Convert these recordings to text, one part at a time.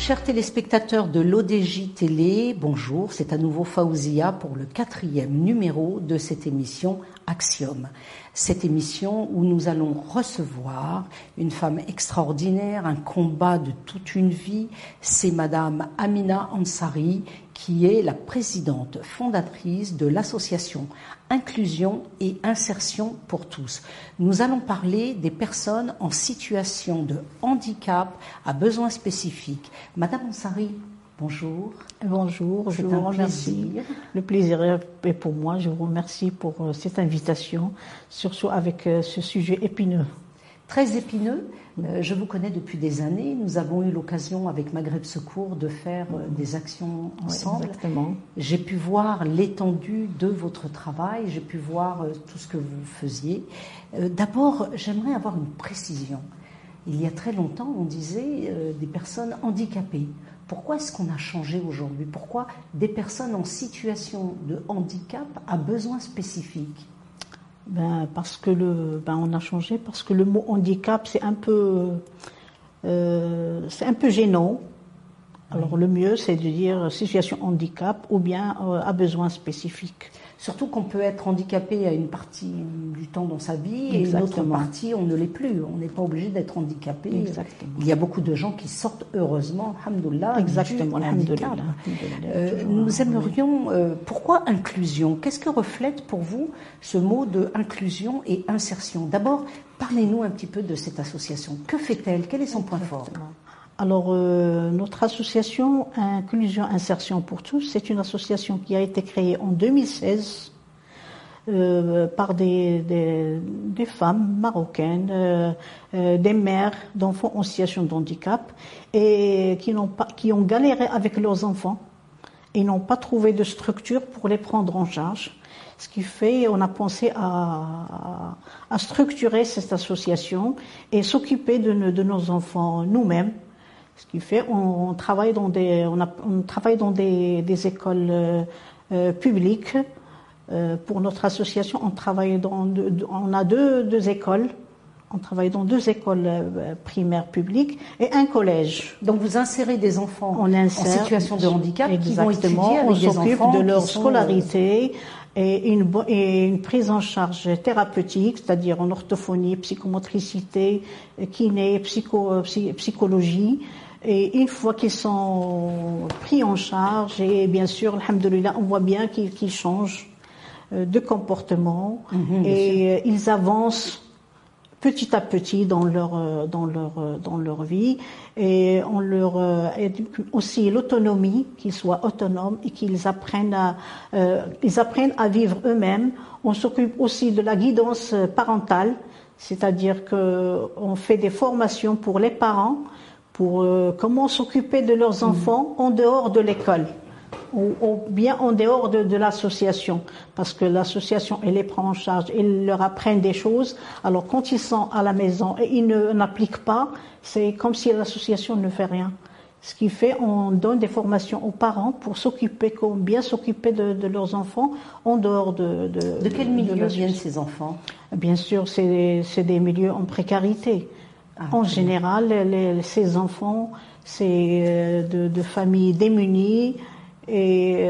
Chers téléspectateurs de l'ODJ Télé, bonjour, c'est à nouveau Faouzia pour le 4e numéro de cette émission Axiom. Cette émission où nous allons recevoir une femme extraordinaire, un combat de toute une vie, c'est Madame Amina Ansari, qui est la présidente fondatrice de l'association Inclusion et Insertion pour tous. Nous allons parler des personnes en situation de handicap à besoins spécifiques. Madame Ansari, bonjour. Bonjour, je vous remercie. Le plaisir est pour moi. Je vous remercie pour cette invitation, surtout avec ce sujet épineux. Très épineux. Je vous connais depuis des années. Nous avons eu l'occasion avec Maghreb Secours de faire des actions ensemble. Oui, exactement. J'ai pu voir l'étendue de votre travail, j'ai pu voir tout ce que vous faisiez. D'abord, j'aimerais avoir une précision. Il y a très longtemps, on disait des personnes handicapées. Pourquoi est-ce qu'on a changé aujourd'hui? Pourquoi des personnes en situation de handicap à besoins spécifiques? Parce que on a changé parce que le mot handicap c'est un peu gênant. Alors le mieux c'est de dire situation handicap ou bien à besoins spécifiques. Surtout qu'on peut être handicapé à une partie du temps dans sa vie et une autre partie on ne l'est plus. On n'est pas obligé d'être handicapé. Exactement. Il y a beaucoup de gens qui sortent heureusement, alhamdoulilah, exactement, du handicap. Nous aimerions, pourquoi inclusion? Qu'est-ce que reflète pour vous ce mot de inclusion et insertion? D'abord, parlez-nous un petit peu de cette association. Que fait-elle? Quel est son point fort? Alors, notre association Inclusion Insertion pour tous, c'est une association qui a été créée en 2016 par des femmes marocaines, des mères d'enfants en situation de handicap et qui ont galéré avec leurs enfants et n'ont pas trouvé de structure pour les prendre en charge. Ce qui fait, on a pensé à structurer cette association et s'occuper de nos enfants nous-mêmes. Ce qui fait, on travaille dans des écoles publiques. Pour notre association, on a deux écoles. On travaille dans 2 écoles primaires publiques et un collège. Donc vous insérez des enfants en situation de handicap qui vont étudier avec on des enfants s'occupe de leur qui sont, scolarité et une prise en charge thérapeutique, c'est-à-dire en orthophonie, psychomotricité, kiné, psychologie. Et une fois qu'ils sont pris en charge, et bien sûr, alhamdoulilah, on voit bien qu'ils changent de comportement et ils avancent petit à petit dans leur vie et on leur éduque aussi l'autonomie, qu'ils soient autonomes et qu'ils apprennent à vivre eux-mêmes. On s'occupe aussi de la guidance parentale, c'est-à-dire que on fait des formations pour les parents pour comment s'occuper de leurs enfants en dehors de l'école. Ou bien en dehors de l'association, parce que l'association, elle les prend en charge, ils leur apprennent des choses, alors quand ils sont à la maison et ils n'appliquent pas, c'est comme si l'association ne fait rien. Ce qui fait, on donne des formations aux parents pour bien s'occuper de leurs enfants en dehors de quel milieu viennent ces enfants? Bien sûr, c'est des milieux en précarité. En général, ces enfants, c'est de familles démunies, et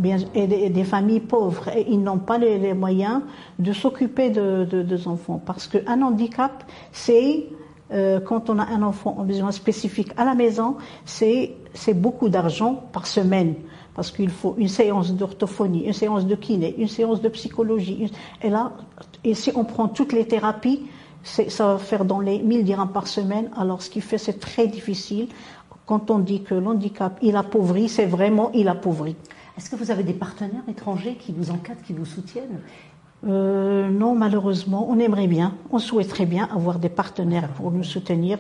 des familles pauvres et ils n'ont pas les moyens de s'occuper de enfants parce qu'un handicap c'est quand on a un enfant en besoin spécifique à la maison c'est beaucoup d'argent par semaine parce qu'il faut une séance d'orthophonie, une séance de kiné, une séance de psychologie et si on prend toutes les thérapies ça va faire dans les 1000 dirhams par semaine, alors ce qui fait c'est très difficile. Quand on dit que l'handicap, il appauvrit, c'est vraiment il appauvrit. Est-ce que vous avez des partenaires étrangers qui vous encadrent, qui vous soutiennent? Non, malheureusement, on aimerait bien, on souhaiterait bien avoir des partenaires pour nous soutenir,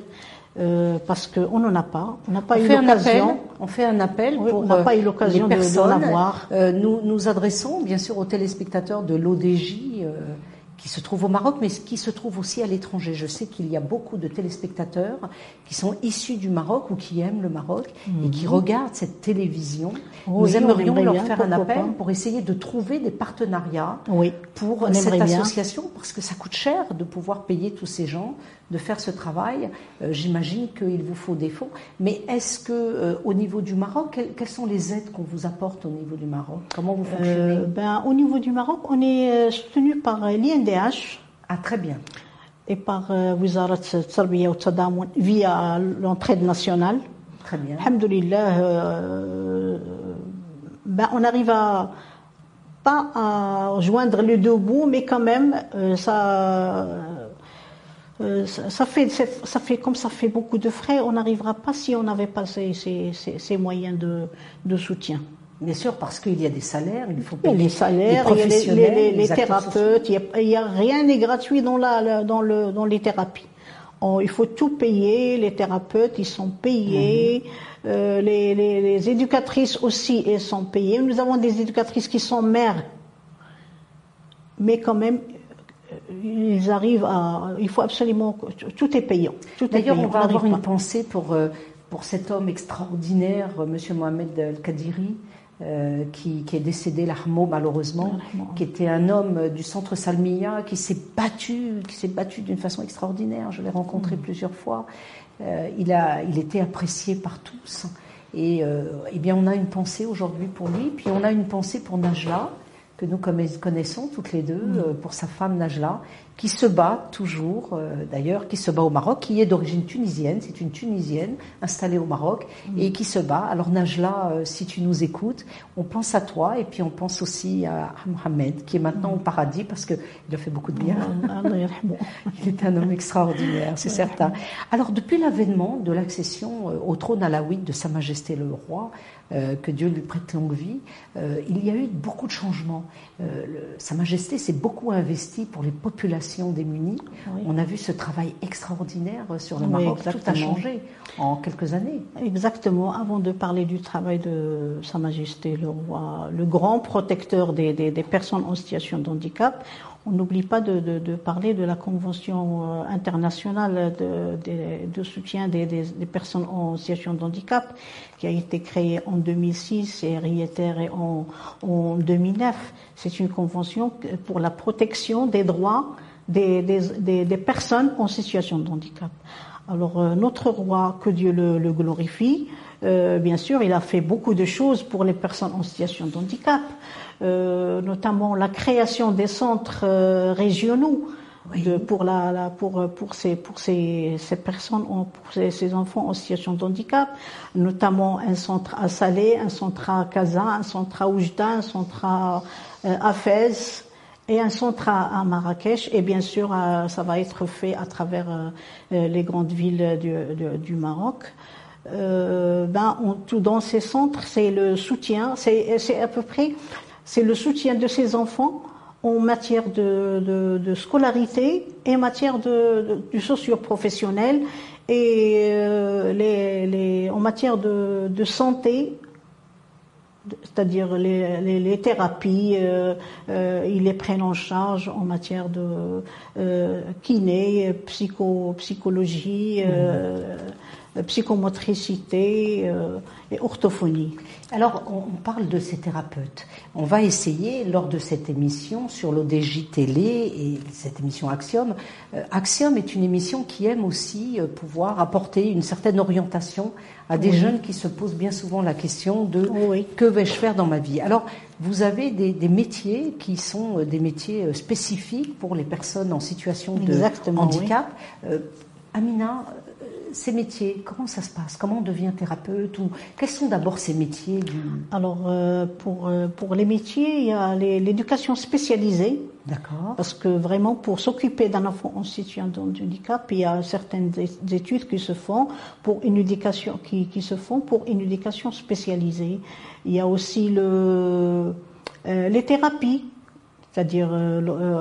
parce qu'on n'en a pas. On n'a pas eu l'occasion. On fait un appel pour on n'a pas eu l'occasion d'en avoir. Nous adressons bien sûr aux téléspectateurs de l'ODJ qui se trouve au Maroc, mais qui se trouve aussi à l'étranger. Je sais qu'il y a beaucoup de téléspectateurs qui sont issus du Maroc ou qui aiment le Maroc et qui regardent cette télévision. Oui, Nous aimerions leur bien, faire un appel pas. pour essayer de trouver des partenariats Oui, pour cette association, parce que ça coûte cher de pouvoir payer tous ces gens, de faire ce travail. J'imagine qu'il vous faut des fonds. Mais est-ce que au niveau du Maroc, quelles sont les aides qu'on vous apporte au niveau du Maroc? Comment vous fonctionnez? Au niveau du Maroc, on est soutenu par l'INDH. Ah, très bien. Et par Wizarat Tarbiya ou Tadamoun via l'entraide nationale. Très bien. Alhamdulillah, on n'arrive pas à joindre les deux bouts, mais quand même, ça fait comme ça fait beaucoup de frais, on n'arrivera pas si on n'avait pas ces moyens de soutien. Bien sûr, parce qu'il y a des salaires, il faut Il y a payer les salaires, les professionnels, les thérapeutes, rien n'est gratuit dans les thérapies. Il faut tout payer, les thérapeutes, ils sont payés, les éducatrices aussi, elles sont payées. Nous avons des éducatrices qui sont mères, mais quand même, il faut absolument, tout est payant. D'ailleurs, on va avoir une pensée pour cet homme extraordinaire, Monsieur Mohamed El-Kadiri, qui est décédé, l'Ahmo, malheureusement, qui était un homme du centre Salmiya, qui s'est battu d'une façon extraordinaire. Je l'ai rencontré plusieurs fois. Il était apprécié par tous. Et bien, on a une pensée aujourd'hui pour lui. Puis on a une pensée pour Najla, que nous connaissons toutes les deux, pour sa femme Najla, qui se bat toujours, d'ailleurs, qui se bat au Maroc, qui est d'origine tunisienne, c'est une Tunisienne installée au Maroc, et qui se bat. Alors Najla, si tu nous écoutes, on pense à toi, et puis on pense aussi à Mohamed, qui est maintenant au paradis, parce qu'il a fait beaucoup de bien. Il est un homme extraordinaire, c'est certain. Alors, depuis l'avènement de l'accession au trône alaouite de Sa Majesté le Roi, que Dieu lui prête longue vie, il y a eu beaucoup de changements. Sa Majesté s'est beaucoup investie pour les populations démunies. Oui. On a vu ce travail extraordinaire sur le Maroc. Tout a changé en quelques années. Exactement. Avant de parler du travail de Sa Majesté le Roi, le grand protecteur des personnes en situation de handicap, on n'oublie pas de parler de la Convention internationale de soutien des personnes en situation de handicap, qui a été créée en 2006 et réitérée en 2009. C'est une convention pour la protection des droits des personnes en situation de handicap. Alors, notre roi, que Dieu le glorifie, bien sûr, il a fait beaucoup de choses pour les personnes en situation de handicap, notamment la création des centres régionaux pour ces personnes, pour ces enfants en situation de handicap, notamment un centre à Salé, un centre à Casa, un centre à Oujda, un centre à Fès et un centre à Marrakech. Et bien sûr, ça va être fait à travers les grandes villes du Maroc. Dans ces centres, c'est le soutien, c'est à peu près, c'est le soutien de ces enfants en matière de scolarité et en matière du socio-professionnel et en matière de santé, c'est-à-dire les thérapies, ils les prennent en charge en matière de kiné, psychologie, psychomotricité et orthophonie. Alors, on parle de ces thérapeutes. On va essayer, lors de cette émission sur l'ODJ Télé et cette émission Axiom, Axiom est une émission qui aime aussi pouvoir apporter une certaine orientation à des jeunes qui se posent bien souvent la question de que vais-je faire dans ma vie. Alors, vous avez des métiers qui sont des métiers spécifiques pour les personnes en situation de handicap. Amina, ces métiers, comment ça se passe? Comment on devient thérapeute? Ou quels sont d'abord ces métiers Alors, pour les métiers, il y a l'éducation spécialisée. D'accord. Parce que vraiment, pour s'occuper d'un enfant en situation de handicap, il y a certaines études qui se font pour une éducation pour une éducation spécialisée. Il y a aussi les thérapies. C'est-à-dire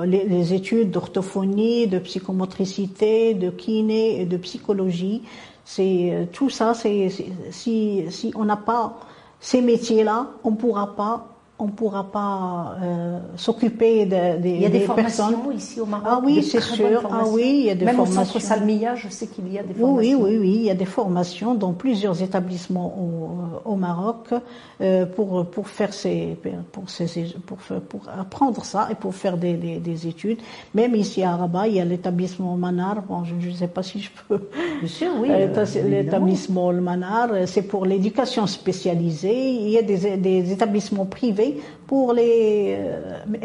les études d'orthophonie, de psychomotricité, de kiné et de psychologie. C'est tout ça. Si on n'a pas ces métiers-là, on ne pourra pas on ne pourra pas s'occuper des personnes. Il y a des formations ici au Maroc. Ah oui, c'est sûr. Ah oui, il y a des formations. Même au centre Salmiya, je sais qu'il y a des formations. Oui, il y a des formations dans plusieurs établissements au Maroc pour apprendre ça et pour faire des études. Même ici à Rabat, il y a l'établissement Manar. Bon, je ne sais pas si je peux. Bien sûr, oui. L'établissement Manar, c'est pour l'éducation spécialisée. Il y a des établissements privés pour et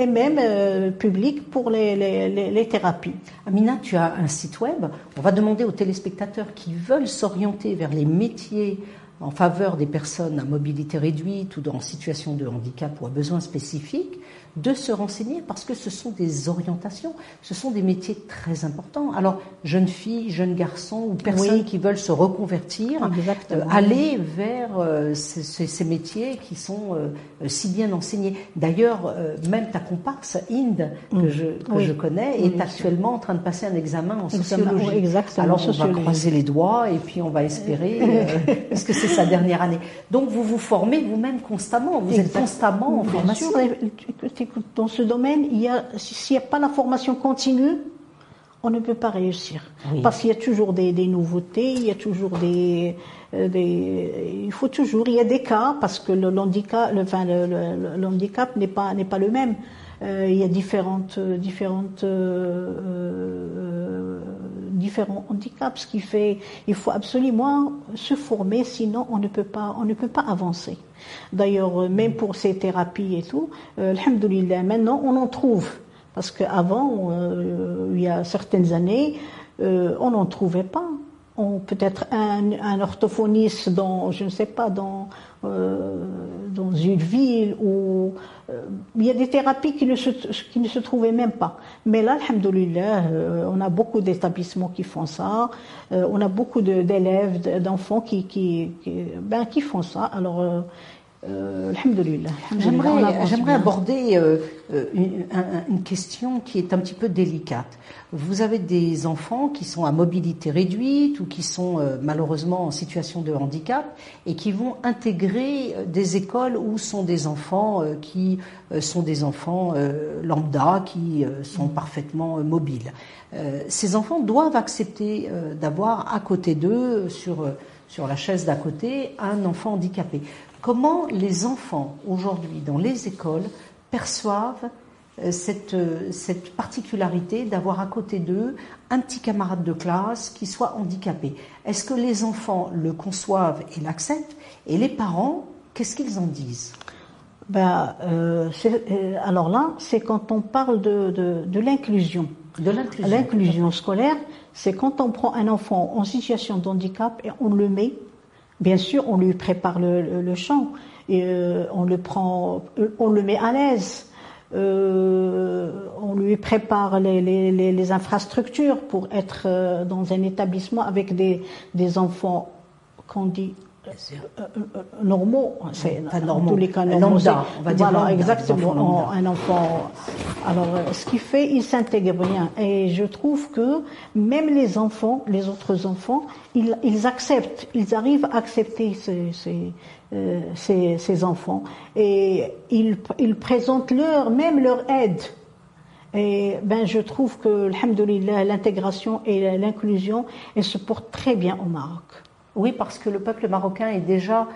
même publics pour les thérapies. Amina, tu as un site web. On va demander aux téléspectateurs qui veulent s'orienter vers les métiers en faveur des personnes à mobilité réduite ou en situation de handicap ou à besoins spécifiques de se renseigner parce que ce sont des orientations, ce sont des métiers très importants. Alors, jeunes filles, jeunes garçons ou personnes qui veulent se reconvertir, aller vers ces métiers qui sont si bien enseignés. D'ailleurs, même ta comparse, Inde, que je connais, est actuellement en train de passer un examen en sociologie. Exactement. Alors, on va croiser les doigts et puis on va espérer, parce que c'est sa dernière année. Donc, vous vous formez vous-même constamment, vous êtes constamment en formation. Dans ce domaine, s'il n'y a pas la formation continue, on ne peut pas réussir. Oui. Parce qu'il y a toujours des nouveautés, il y a toujours il y a des cas, parce que le handicap n'est pas le même. Il y a différents handicaps, ce qui fait il faut absolument se former, sinon on ne peut pas avancer. D'ailleurs, même pour ces thérapies et tout, alhamdoulilah, maintenant on en trouve. Parce qu'avant, il y a certaines années, on n'en trouvait pas. Peut-être un orthophoniste je ne sais pas, dans une ville où il y a des thérapies qui ne se trouvaient même pas. Mais là, alhamdoulilah, on a beaucoup d'établissements qui font ça. On a beaucoup d'élèves, d'enfants qui font ça. Alors, alhamdoulilah. J'aimerais aborder une question qui est un petit peu délicate. Vous avez des enfants qui sont à mobilité réduite ou qui sont malheureusement en situation de handicap et qui vont intégrer des écoles où sont des enfants qui sont des enfants lambda, qui sont parfaitement mobiles. Ces enfants doivent accepter d'avoir à côté d'eux, sur la chaise d'à côté, un enfant handicapé. Comment les enfants, aujourd'hui, dans les écoles, perçoivent cette particularité d'avoir à côté d'eux un petit camarade de classe qui soit handicapé? Est-ce que les enfants le conçoivent et l'acceptent? Et les parents, qu'est-ce qu'ils en disent? Alors là, c'est quand on parle de l'inclusion. L'inclusion scolaire, c'est quand on prend un enfant en situation de handicap et on le met. Bien sûr, on lui prépare le chant, et on le met à l'aise, on lui prépare les infrastructures pour être dans un établissement avec des enfants qu'on dit normaux, en tous les cas normaux. Lambda, on va dire voilà, lambda, exactement, un enfant. Alors, ce qui fait, il s'intègre bien. Et je trouve que même les autres enfants, ils acceptent, ils arrivent à accepter ces enfants. Et ils présentent même leur aide. Et je trouve que, alhamdoulilah, l'intégration et l'inclusion, elles se portent très bien au Maroc. Oui, parce que le peuple marocain est déjà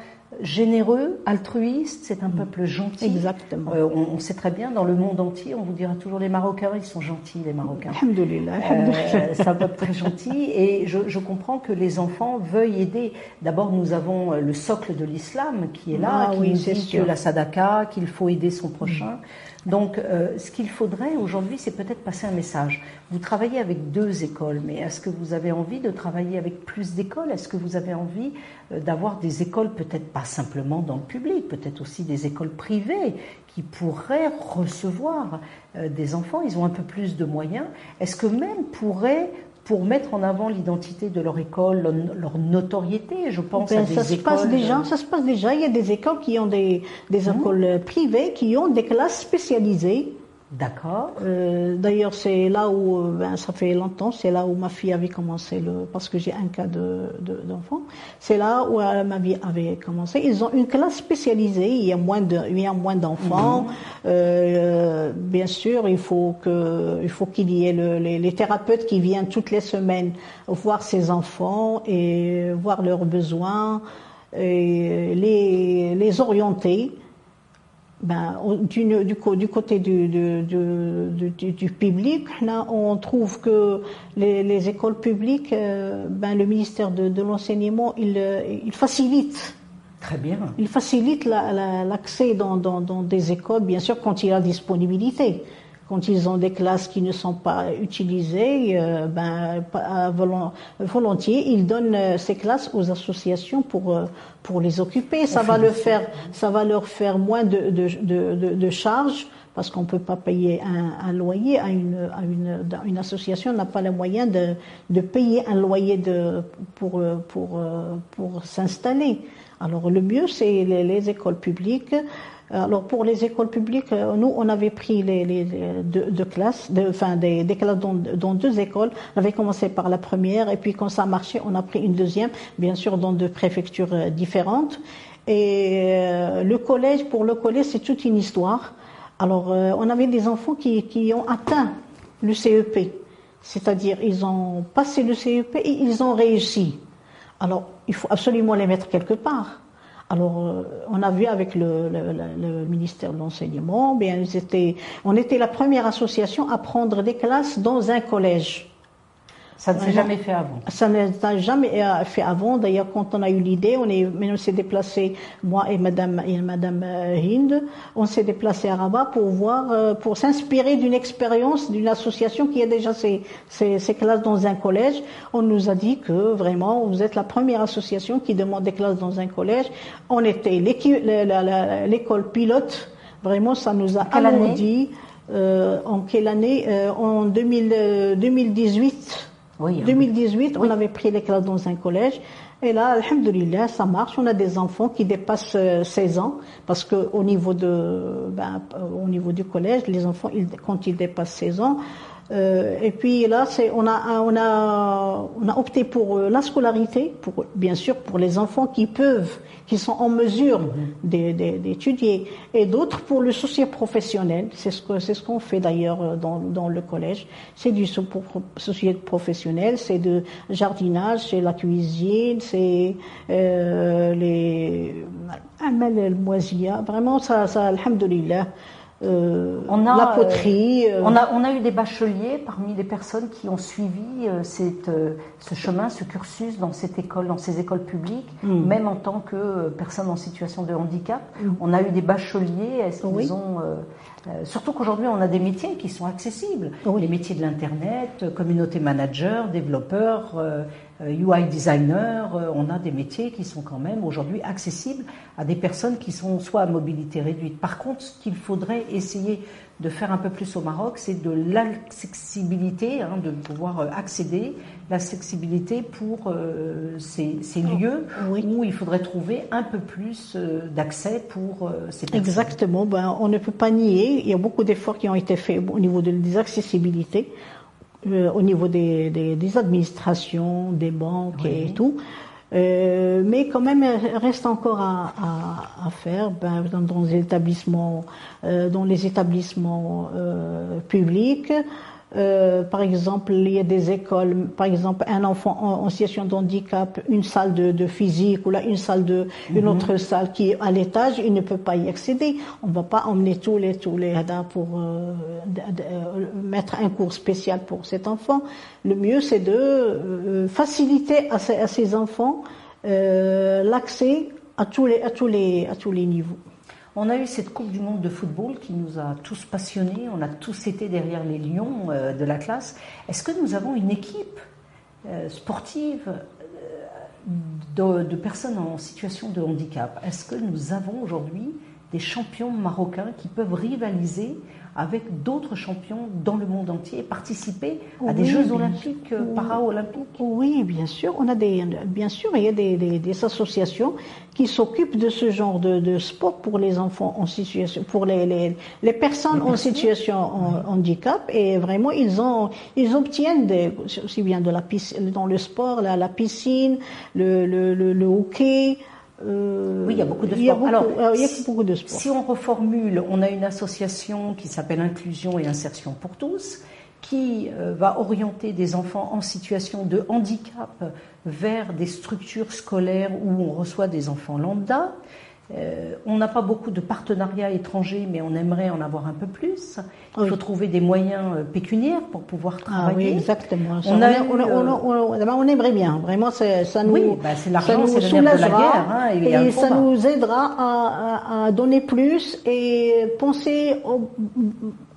généreux, altruiste, c'est un peuple gentil. Exactement. On sait très bien, dans le monde entier, on vous dira toujours les Marocains, ils sont gentils, les Marocains. Alhamdoulilah. C'est un peuple très gentil et je comprends que les enfants veuillent aider. D'abord, nous avons le socle de l'islam qui est là, qui nous dit que la sadaka, qu'il faut aider son prochain. Donc, ce qu'il faudrait aujourd'hui, c'est peut-être passer un message. Vous travaillez avec 2 écoles, mais est-ce que vous avez envie de travailler avec plus d'écoles? Est-ce que vous avez envie d'avoir des écoles, peut-être pas simplement dans le public, peut-être aussi des écoles privées qui pourraient recevoir des enfants? Ils ont un peu plus de moyens. Est-ce que même pour mettre en avant l'identité de leur école, leur notoriété, je pense à des écoles... Ça se passe déjà. Il y a des écoles qui ont des écoles privées, qui ont des classes spécialisées D'accord. D'ailleurs, c'est là où, ça fait longtemps, c'est là où ma fille avait commencé, parce que j'ai un cas d'enfant, c'est là où ma vie avait commencé. Ils ont une classe spécialisée, il y a moins d'enfants. Bien sûr, il faut qu'il y ait les thérapeutes qui viennent toutes les semaines voir ces enfants et voir leurs besoins, et les orienter. Du côté du public, là, on trouve que les écoles publiques, le ministère de l'enseignement, il facilite. Très bien. Il facilite l'accès dans des écoles, bien sûr, quand il y a disponibilité. Quand ils ont des classes qui ne sont pas utilisées, volontiers, ils donnent ces classes aux associations pour les occuper. Ça va leur faire moins de charges, parce qu'on peut pas payer un loyer à une association n'a pas les moyens de payer un loyer pour s'installer. Alors le mieux, c'est les écoles publiques. Alors pour les écoles publiques, nous on avait pris deux classes, des classes dans deux écoles. On avait commencé par la première et puis quand ça marchait, on a pris une deuxième, bien sûr dans deux préfectures différentes. Et pour le collège, c'est toute une histoire. Alors on avait des enfants qui ont atteint le CEP, c'est-à-dire ils ont passé le CEP et ils ont réussi. Alors il faut absolument les mettre quelque part. Alors, on a vu avec le ministère de l'Enseignement, on était la première association à prendre des classes dans un collège. Ça ne s'est jamais fait avant. Ça ne s'est jamais fait avant. D'ailleurs, quand on a eu l'idée, on s'est déplacé, moi et Madame Hind, on s'est déplacé à Rabat pour s'inspirer d'une expérience d'une association qui a déjà ses classes dans un collège. On nous a dit que vraiment, vous êtes la première association qui demande des classes dans un collège. On était l'école pilote. Vraiment, ça nous a alourdi. En quelle année? En 2018. Oui, 2018, on avait pris les classes dans un collège. Et là, alhamdoulilah, ça marche. On a des enfants qui dépassent 16 ans. Parce que au niveau du collège, les enfants, quand ils dépassent 16 ans, et puis là, on a opté pour la scolarité, bien sûr, pour les enfants qui sont en mesure d'étudier, et d'autres pour le socio-professionnel. C'est ce qu'on fait d'ailleurs dans le collège. C'est du socio-professionnel, c'est de jardinage, c'est la cuisine, c'est les amal al-moisiya. Vraiment, ça, alhamdoulilah. La poterie. On a eu des bacheliers parmi les personnes qui ont suivi ce chemin, ce cursus dans ces écoles publiques, même en tant que personne en situation de handicap. On a eu des bacheliers. Est-ce qu'ils ont surtout qu'aujourd'hui on a des métiers qui sont accessibles, les métiers de l'internet, communauté manager, développeur, UI designer, on a des métiers qui sont quand même aujourd'hui accessibles à des personnes qui sont soit à mobilité réduite. Par contre, ce qu'il faudrait essayer de faire un peu plus au Maroc, c'est de l'accessibilité, de pouvoir accéder, l'accessibilité pour ces lieux où il faudrait trouver un peu plus d'accès pour ces personnes. Exactement, on ne peut pas nier, il y a beaucoup d'efforts qui ont été faits au niveau des accessibilités, au niveau des administrations, des banques et tout. Mais quand même, il reste encore à faire dans les établissements publics. Par exemple, il y a des écoles, par exemple, un enfant en situation de handicap, une salle de physique ou là une une autre salle qui est à l'étage, il ne peut pas y accéder. On ne va pas emmener tous les pour mettre un cours spécial pour cet enfant. Le mieux, c'est de faciliter à ces enfants l'accès à tous les niveaux. On a eu cette Coupe du Monde de football qui nous a tous passionnés, on a tous été derrière les lions de la classe. Est-ce que nous avons une équipe sportive de personnes en situation de handicap? Est-ce que nous avons aujourd'hui des champions marocains qui peuvent rivaliser avec d'autres champions dans le monde entier et participer à des Jeux olympiques, para-olympiques. Oui, bien sûr. Bien sûr, il y a des associations qui s'occupent de ce genre de sport pour les enfants en situation, pour les personnes en situation de handicap. Et vraiment, ils obtiennent aussi bien de la piscine, dans le sport, la piscine, le hockey. Oui, il y a beaucoup de sport. Il y a beaucoup de sport. Si on reformule, on a une association qui s'appelle Inclusion et Insertion pour tous, qui va orienter des enfants en situation de handicap vers des structures scolaires où on reçoit des enfants lambda. On n'a pas beaucoup de partenariats étrangers, mais on aimerait en avoir un peu plus. Il faut trouver des moyens pécuniaires pour pouvoir travailler. Ah oui, exactement. On aimerait bien. Vraiment, ça nous. Oui, c'est l'argent, c'est le nerf de la guerre. Hein, et ça nous aidera à donner plus et penser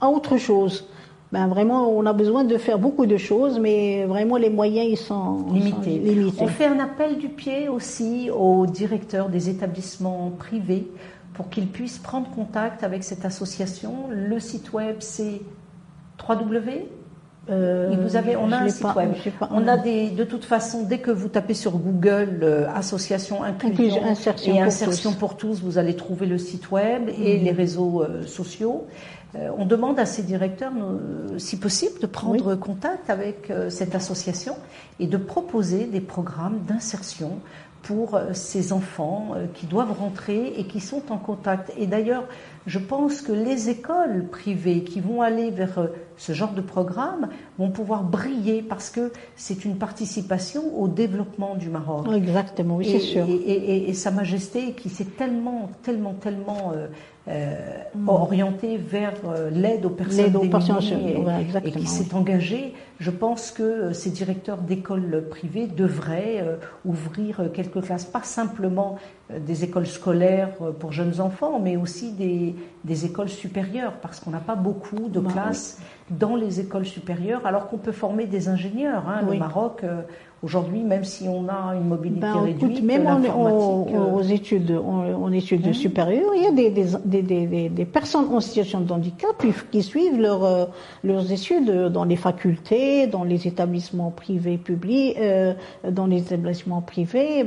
à autre chose. Vraiment, on a besoin de faire beaucoup de choses, mais vraiment les moyens ils sont limités. On fait un appel du pied aussi aux directeurs des établissements privés pour qu'ils puissent prendre contact avec cette association. Le site web c'est www. On a un site web. On a de toute façon, dès que vous tapez sur Google association inclusion et insertion pour tous, vous allez trouver le site web et les réseaux sociaux. On demande à ces directeurs, si possible, de prendre contact avec cette association et de proposer des programmes d'insertion pour ces enfants qui doivent rentrer et qui sont en contact. Et d'ailleurs, je pense que les écoles privées qui vont aller vers ce genre de programme vont pouvoir briller parce que c'est une participation au développement du Maroc. Exactement, oui, c'est sûr. Et Sa Majesté qui s'est tellement orientée vers l'aide aux personnes démunies et qui s'est engagée, je pense que ces directeurs d'écoles privées devraient ouvrir quelques classes, pas simplement des écoles scolaires pour jeunes enfants, mais aussi des écoles supérieures, parce qu'on n'a pas beaucoup de classes dans les écoles supérieures, alors qu'on peut former des ingénieurs. Le Maroc, aujourd'hui, même si on a une mobilité réduite, même en études supérieures, il y a des personnes en situation de handicap qui suivent leurs études dans les facultés, dans les établissements privés publics, dans les établissements privés.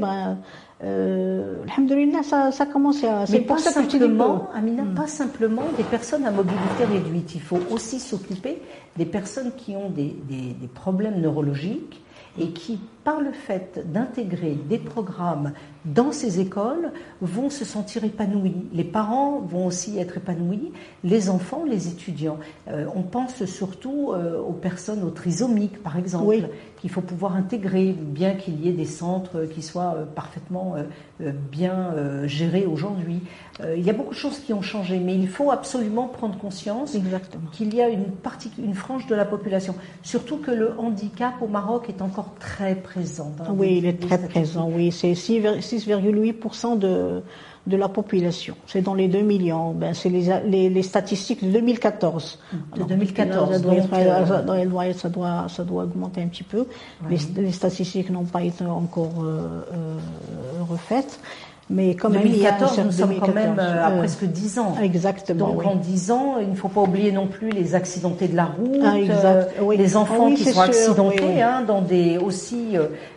Alhamdoulilah, ça commence à... Mais pas simplement, Amina, pas simplement des personnes à mobilité réduite. Il faut aussi s'occuper des personnes qui ont des problèmes neurologiques et qui, par le fait d'intégrer des programmes dans ces écoles, vont se sentir épanouis. Les parents vont aussi être épanouis, les enfants, les étudiants. On pense surtout aux personnes trisomiques, par exemple, qu'il faut pouvoir intégrer, bien qu'il y ait des centres qui soient parfaitement bien gérés aujourd'hui. Il y a beaucoup de choses qui ont changé, mais il faut absolument prendre conscience qu'il y a une frange de la population. Surtout que le handicap au Maroc est encore très présent. Oui, il est très présent, oui. C'est 6,8% de la population. C'est dans les 2 millions. C'est les statistiques de 2014. De 2014. Ça doit augmenter un petit peu. Les statistiques n'ont pas été encore refaites. Mais quand même, 2014, nous sommes quand même à presque 10 ans. Exactement. Donc en 10 ans, il ne faut pas oublier non plus les accidentés de la route, les enfants qui sont accidentés,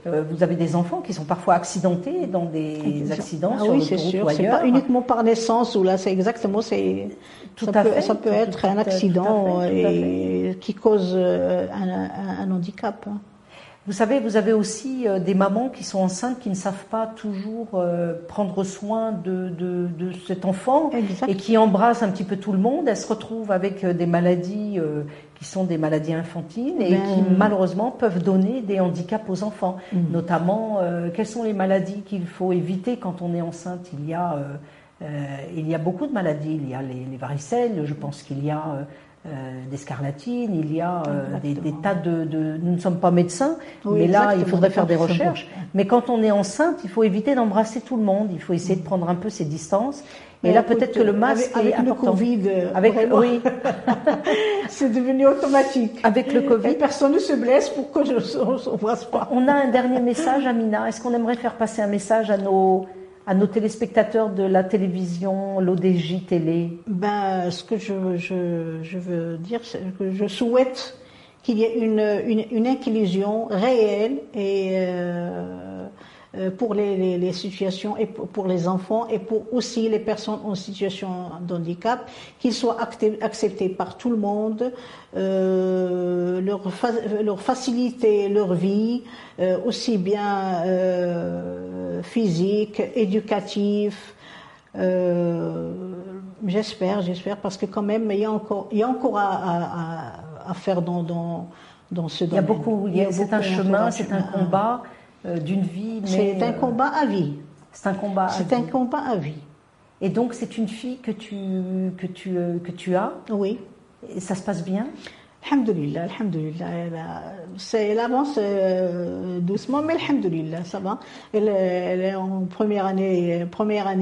vous avez des enfants qui sont parfois accidentés dans des accidents sur l'autoroute ou ailleurs. C'est pas uniquement par naissance, ou là, ça peut être un accident qui cause un handicap. Vous savez, vous avez aussi des mamans qui sont enceintes qui ne savent pas toujours prendre soin de cet enfant et qui embrassent un petit peu tout le monde. Elles se retrouvent avec des maladies qui sont des maladies infantines et qui malheureusement peuvent donner des handicaps aux enfants. Notamment, quelles sont les maladies qu'il faut éviter quand on est enceinte? Il y a beaucoup de maladies. Il y a les varicelles, je pense qu'il y a... des scarlatines, il y a des tas de... Nous ne sommes pas médecins, mais là, il faudrait faire des recherches. Mais quand on est enceinte, il faut éviter d'embrasser tout le monde. Il faut essayer de prendre un peu ses distances. Et là, peut-être que le masque est important. Oui. C'est devenu automatique. Avec le Covid. Et personne ne se blesse pour que je ne s'embrasse pas. On a un dernier message, Amina. Est-ce qu'on aimerait faire passer un message à à nos téléspectateurs de la télévision, l'ODJ Télé? Ben, ce que je veux dire, c'est que je souhaite qu'il y ait une inclusion réelle et pour les situations et pour les enfants et pour aussi les personnes en situation de handicap, qu'ils soient acceptés par tout le monde, leur faciliter leur vie, aussi bien physique, éducative. J'espère, parce que quand même il y a encore à faire dans ce domaine. C'est un chemin, c'est un combat d'une vie. C'est un combat à vie. C'est un combat. C'est un combat à vie. Et donc c'est une fille que tu as. Oui. Et ça se passe bien. Alhamdulillah. Elle avance doucement, mais alhamdulillah, ça va. Elle est en première année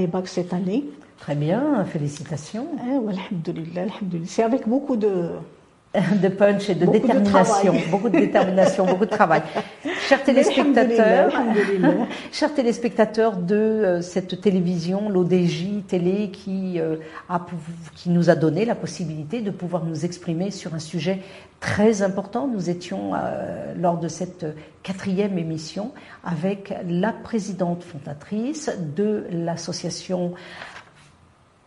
bac cette année. Très bien, félicitations. Alhamdulillah. C'est avec beaucoup de punch et de détermination, beaucoup de détermination, beaucoup de travail. Chers téléspectateurs de cette télévision, l'ODJ Télé, qui nous a donné la possibilité de pouvoir nous exprimer sur un sujet très important. Nous étions lors de cette 4e émission avec la présidente fondatrice de l'association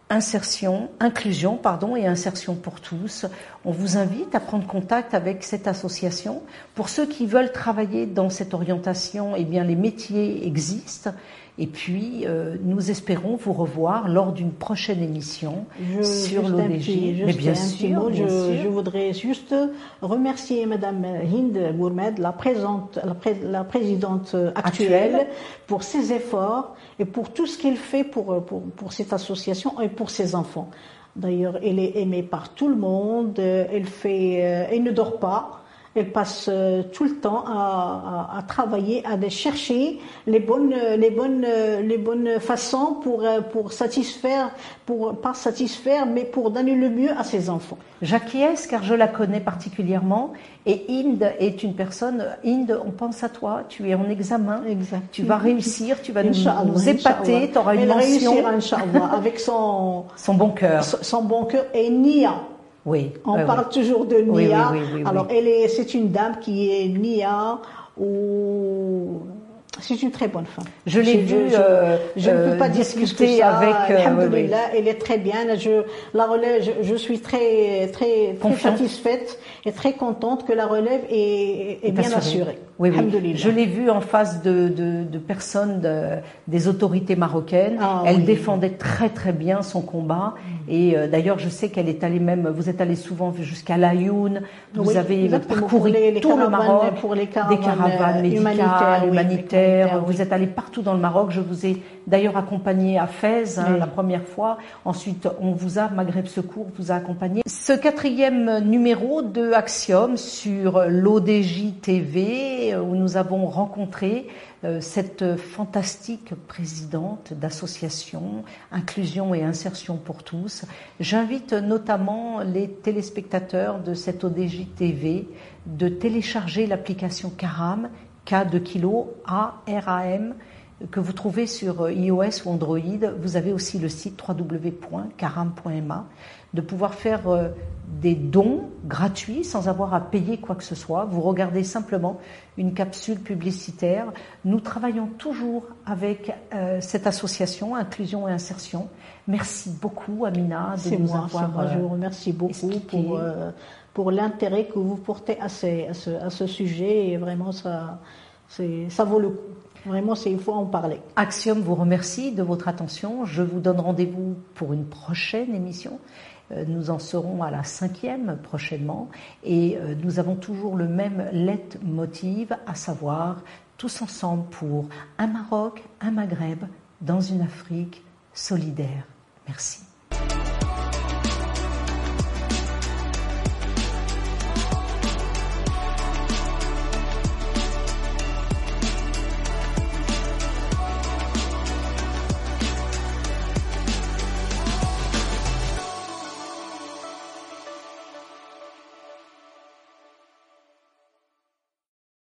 inclusion et insertion pour tous. On vous invite à prendre contact avec cette association. Pour ceux qui veulent travailler dans cette orientation, eh bien les métiers existent. Et puis nous espérons vous revoir lors d'une prochaine émission sur l'ODJ. Mais bien sûr, je voudrais juste remercier Madame Hind Gourmed, la présidente actuelle, pour ses efforts et pour tout ce qu'elle fait pour cette association et pour ses enfants. D'ailleurs, elle est aimée par tout le monde. Elle ne dort pas. Elle passe tout le temps à travailler, à aller chercher les bonnes façons pour satisfaire, pas satisfaire, mais pour donner le mieux à ses enfants. J'acquiesce car je la connais particulièrement. Et Hind est une personne. Hind, on pense à toi. Tu es en examen. Exact. Tu vas réussir. Tu vas nous épater. Tu auras une mention. Elle réussira, Inch'Allah, avec son bon cœur. Son bon cœur et Nia. Oui. On parle toujours de Nia. Oui. Alors, c'est une dame qui est Nia ou c'est une très bonne femme. Je l'ai vue. Je ne peux pas discuter avec. Alhamdulillah, elle est très bien. La relève, je suis très satisfaite et très contente que la relève est bien assurée. Oui. Je l'ai vue en face de personnes des autorités marocaines. Elle défendait très très bien son combat. Et d'ailleurs, je sais qu'elle est allée vous êtes allée souvent jusqu'à Laayoune. Vous avez parcouru tout le Maroc, pour les des caravanes médicales, humanitaires. Vous êtes allé partout dans le Maroc. Je vous ai d'ailleurs accompagné à Fès la première fois. Ensuite, Maghreb Secours vous a accompagné. Ce 4e numéro de Axiom sur l'ODJ TV, où nous avons rencontré cette fantastique présidente d'association Inclusion et Insertion pour tous. J'invite notamment les téléspectateurs de cette ODJ TV de télécharger l'application Karam, K de kilo, A-R-A-M, que vous trouvez sur iOS ou Android. Vous avez aussi le site www.karam.ma, de pouvoir faire des dons gratuits sans avoir à payer quoi que ce soit. Vous regardez simplement une capsule publicitaire. Nous travaillons toujours avec cette association Inclusion et Insertion. Merci beaucoup, Amina, de nous avoir je vous remercie beaucoup pour l'intérêt que vous portez à ce sujet. Et vraiment, ça vaut le coup. Vraiment, il faut en parler. Axiom vous remercie de votre attention. Je vous donne rendez-vous pour une prochaine émission. Nous en serons à la 5e prochainement. Et nous avons toujours le même leitmotiv, à savoir tous ensemble pour un Maroc, un Maghreb, dans une Afrique solidaire. Merci.